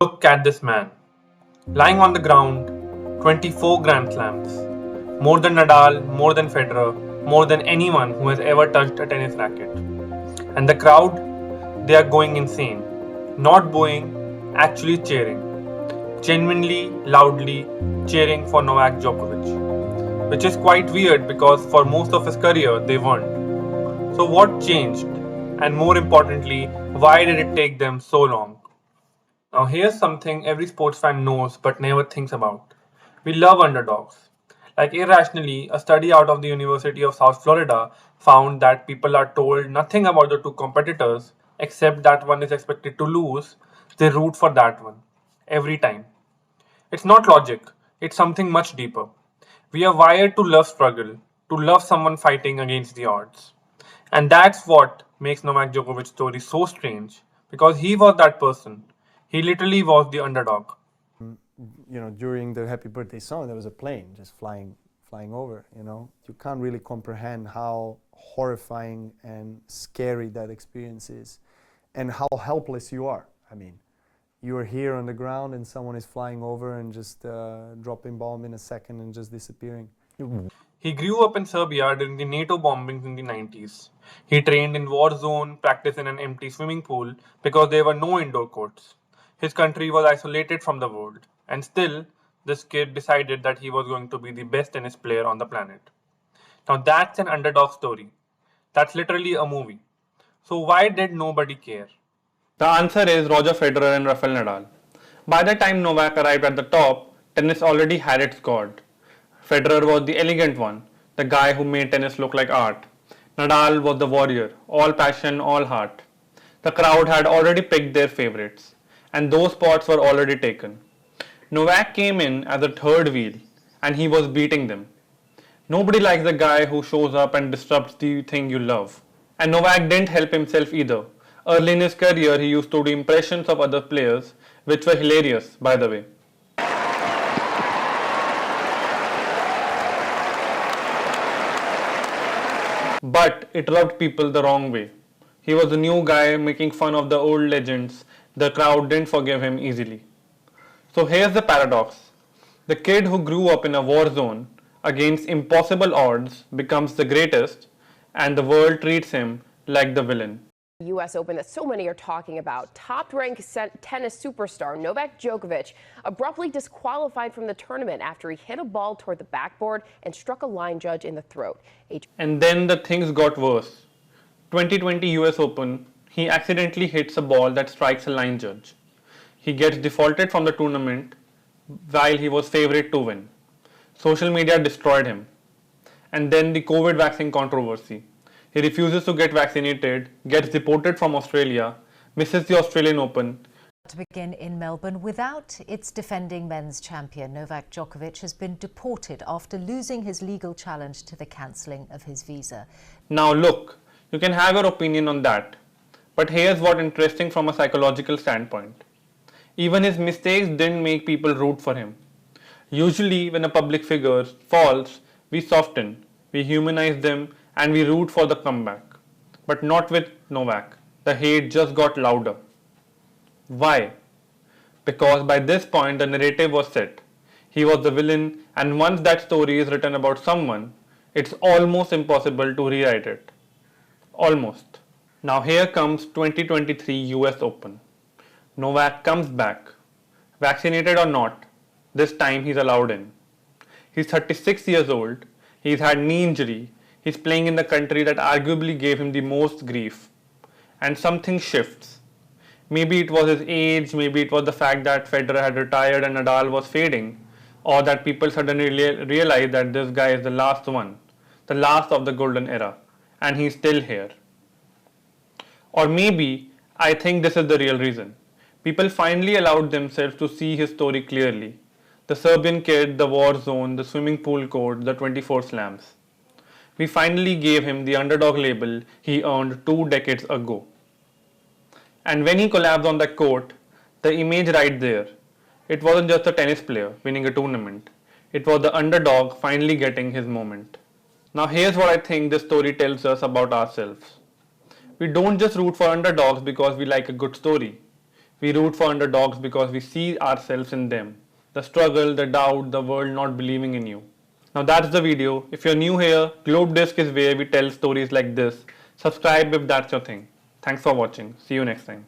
Look at this man, lying on the ground, 24 Grand Slams. More than Nadal, more than Federer, more than anyone who has ever touched a tennis racket. And the crowd, they are going insane. Not booing, actually cheering. Genuinely, loudly cheering for Novak Djokovic. Which is quite weird because for most of his career, they weren't. So, what changed? And more importantly, why did it take them so long? Now, here's something every sports fan knows but never thinks about. We love underdogs. Like irrationally, a study out of the University of South Florida found that people are told nothing about the two competitors except that one is expected to lose, they root for that one. Every time. It's not logic, it's something much deeper. We are wired to love struggle, to love someone fighting against the odds. And that's what makes Novak Djokovic's story so strange because he was that person. He literally was the underdog. During the happy birthday song, there was a plane just flying over, You can't really comprehend how horrifying and scary that experience is and how helpless you are. I mean, you are here on the ground and someone is flying over and just dropping bomb in a second and just disappearing. He grew up in Serbia during the NATO bombings in the 90s. He trained in war zone, practiced in an empty swimming pool because there were no indoor courts. His country was isolated from the world, and still, this kid decided that he was going to be the best tennis player on the planet. Now that's an underdog story. That's literally a movie. So why did nobody care? The answer is Roger Federer and Rafael Nadal. By the time Novak arrived at the top, tennis already had its god. Federer was the elegant one, the guy who made tennis look like art. Nadal was the warrior, all passion, all heart. The crowd had already picked their favorites, and those spots were already taken. Novak came in as a third wheel, and he was beating them. Nobody likes the guy who shows up and disrupts the thing you love. And Novak didn't help himself either. Early in his career, he used to do impressions of other players, which were hilarious, by the way. But it rubbed people the wrong way. He was a new guy making fun of the old legends. The crowd didn't forgive him easily. So here's the paradox. The kid who grew up in a war zone against impossible odds becomes the greatest, and the world treats him like the villain. U.S. Open that so many are talking about. Top-ranked tennis superstar Novak Djokovic abruptly disqualified from the tournament after he hit a ball toward the backboard and struck a line judge in the throat. And then the things got worse. 2020 US Open, he accidentally hits a ball that strikes a line judge. He gets defaulted from the tournament while he was favourite to win. Social media destroyed him. And then the COVID vaccine controversy. He refuses to get vaccinated, gets deported from Australia, misses the Australian Open. To begin in Melbourne, without its defending men's champion, Novak Djokovic has been deported after losing his legal challenge to the cancelling of his visa. Now look, you can have your opinion on that. But here's what's interesting from a psychological standpoint. Even his mistakes didn't make people root for him. Usually when a public figure falls, we soften, we humanize them, and we root for the comeback. But not with Novak. The hate just got louder. Why? Because by this point the narrative was set. He was the villain, and once that story is written about someone, it's almost impossible to rewrite it. Almost. Now here comes 2023 US Open. Novak comes back. Vaccinated or not, this time he's allowed in. He's 36 years old, he's had knee injury, he's playing in the country that arguably gave him the most grief. And something shifts. Maybe it was his age, maybe it was the fact that Federer had retired and Nadal was fading, or that people suddenly realized that this guy is the last one, the last of the golden era, and he's still here. Or maybe, I think this is the real reason. People finally allowed themselves to see his story clearly. The Serbian kid, the war zone, the swimming pool court, the 24 slams. We finally gave him the underdog label he earned 2 decades ago. And when he collapsed on that court, the image right there, it wasn't just a tennis player winning a tournament. It was the underdog finally getting his moment. Now here's what I think this story tells us about ourselves. We don't just root for underdogs because we like a good story. We root for underdogs because we see ourselves in them. The struggle, the doubt, the world not believing in you. Now that's the video. If you're new here, GlobeDisc is where we tell stories like this. Subscribe if that's your thing. Thanks for watching. See you next time.